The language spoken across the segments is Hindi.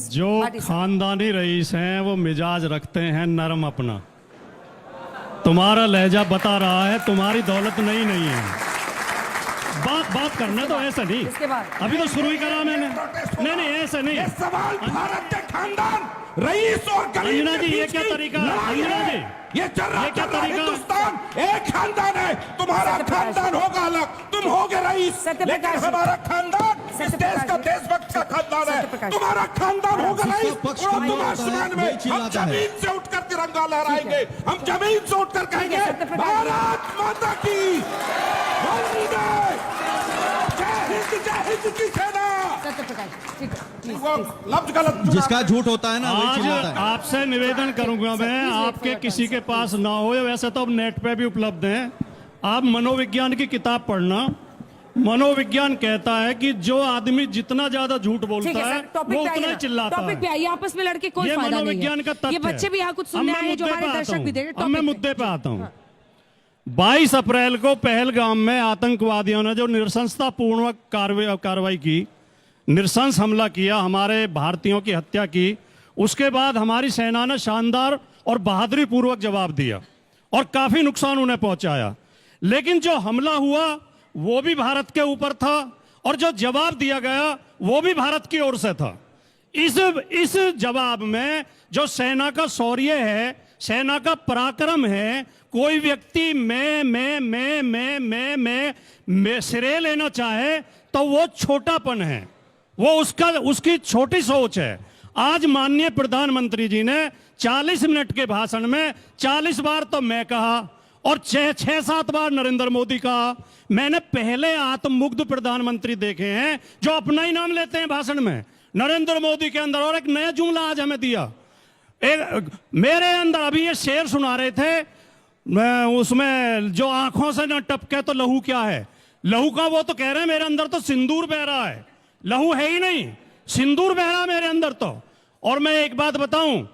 जो खानदानी रईस हैं वो मिजाज रखते हैं नरम अपना। तुम्हारा लहजा बता रहा है तुम्हारी दौलत नहीं है। बात करना तो ऐसा नहीं, अभी तो शुरू ही करा मैंने। नहीं ऐसा नहीं। ये सवाल भारत के खानदान रईस और गरीब अंजना जी ये क्या तरीका है? अंजना जी ये क्या तरीका? हिंदुस्तान एक खानदान है, तुम्हारा खानदान होगा अलग, तुम होगे रईस, लेकिन हमारा खानदान इस देश का देशभक्त का खानदान है। तुम्हारा खानदान होगा रईस और तुम आसमान में, हम जमीन से उठकर तिरंगा लहराएंगे, हम जमीन से उठकर कहेंगे भारत माता की जय हिंद की सेना। लफ्ज गलत, जिसका झूठ होता है ना वही आज चिल्लाता है। आपसे निवेदन करूंगा मैं, आपके किसी के पास ना हो, वैसे तो अब नेट पे भी उपलब्ध हैं, आप मनोविज्ञान की किताब पढ़ना। मनोविज्ञान कहता है कि जो आदमी जितना ज्यादा झूठ बोलता है वो उतना ही चिल्लाता है। पे आपस में लड़के कोई ये फायदा नहीं है। मनोविज्ञान का तथ्य ये बच्चे भी यहाँ कुछ सुनने आए हैं जो हमारे दर्शक भी देख। अब मैं मुद्दे पे आता हूँ। 22 अप्रैल को पहलगाम में आतंकवादियों ने जो नृशंसतापूर्ण कार्रवाई की, नृशंस हमला किया, हमारे भारतीयों की हत्या की, उसके बाद हमारी सेना ने शानदार और बहादुरी पूर्वक जवाब दिया और काफी नुकसान उन्हें पहुंचाया। लेकिन जो हमला हुआ वो भी भारत के ऊपर था और जो जवाब दिया गया वो भी भारत की ओर से था। इस जवाब में जो सेना का शौर्य है, सेना का पराक्रम है, कोई व्यक्ति मैं श्रेय लेना चाहे तो वो छोटापन है, वो उसकी छोटी सोच है। आज माननीय प्रधानमंत्री जी ने 40 मिनट के भाषण में 40 बार तो मैं कहा और 6-7 बार नरेंद्र मोदी कहा। मैंने पहले आत्ममुग्ध प्रधानमंत्री देखे हैं जो अपना ही नाम लेते हैं भाषण में, नरेंद्र मोदी के अंदर। और एक नया जुमला आज हमें दिया, मेरे अंदर अभी ये शेर सुना रहे थे, उसमें जो आंखों से न टपके तो लहू क्या है, लहू का वो तो कह रहे हैं मेरे अंदर तो सिंदूर बह रहा है, लहू है ही नहीं, सिंदूर बह रहा है मेरे अंदर तो। और मैं एक बात बताऊं,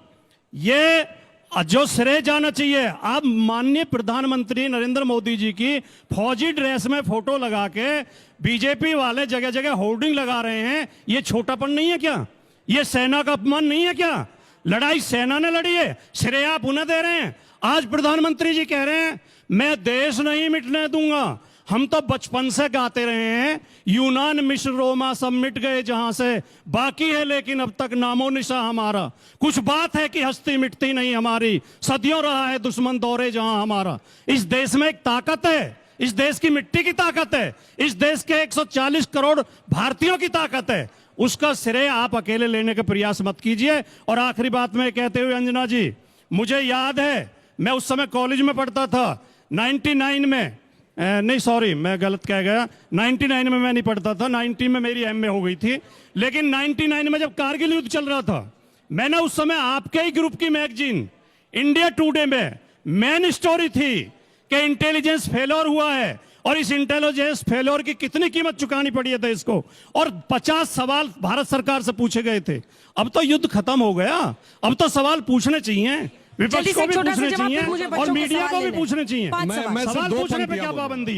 ये जो श्रेय जाना चाहिए, आप माननीय प्रधानमंत्री नरेंद्र मोदी जी की फौजी ड्रेस में फोटो लगा के बीजेपी वाले जगह जगह होर्डिंग लगा रहे हैं, ये छोटापन नहीं है क्या? ये सेना का अपमान नहीं है क्या? लड़ाई सेना ने लड़ी है, श्रेय आप उन्हें दे रहे हैं। आज प्रधानमंत्री जी कह रहे हैं मैं देश नहीं मिटने दूंगा। हम तो बचपन से गाते रहे हैं, यूनान मिस्र रोमा सब मिट गए जहां से, बाकी है लेकिन अब तक नामो निशा हमारा। कुछ बात है कि हस्ती मिटती नहीं हमारी, सदियों रहा है दुश्मन दौरे जहां हमारा। इस देश में एक ताकत है, इस देश की मिट्टी की ताकत है, इस देश के 140 करोड़ भारतीयों की ताकत है। उसका श्रेय आप अकेले लेने का प्रयास मत कीजिए। और आखिरी बात में कहते हुए, अंजना जी, मुझे याद है मैं उस समय कॉलेज में पढ़ता था, 99 में, नहीं सॉरी मैं गलत कह गया, 99 में मैं नहीं पढ़ता था, 90 में मेरी एमए हो गई थी। लेकिन 99 में जब कारगिल युद्ध चल रहा था, मैंने उस समय आपके ही ग्रुप की मैगजीन इंडिया टुडे में मेन स्टोरी थी कि इंटेलिजेंस फेलियर हुआ है और इस इंटेलिजेंस फेलियर की कितनी कीमत चुकानी पड़ी है देश को, और 50 सवाल भारत सरकार से पूछे गए थे। अब तो युद्ध खत्म हो गया, अब तो सवाल पूछने चाहिए, विपक्ष को भी पूछने चाहिए और मीडिया को भी पूछने चाहिए। सवाल पूछने पे क्या पाबंदी है?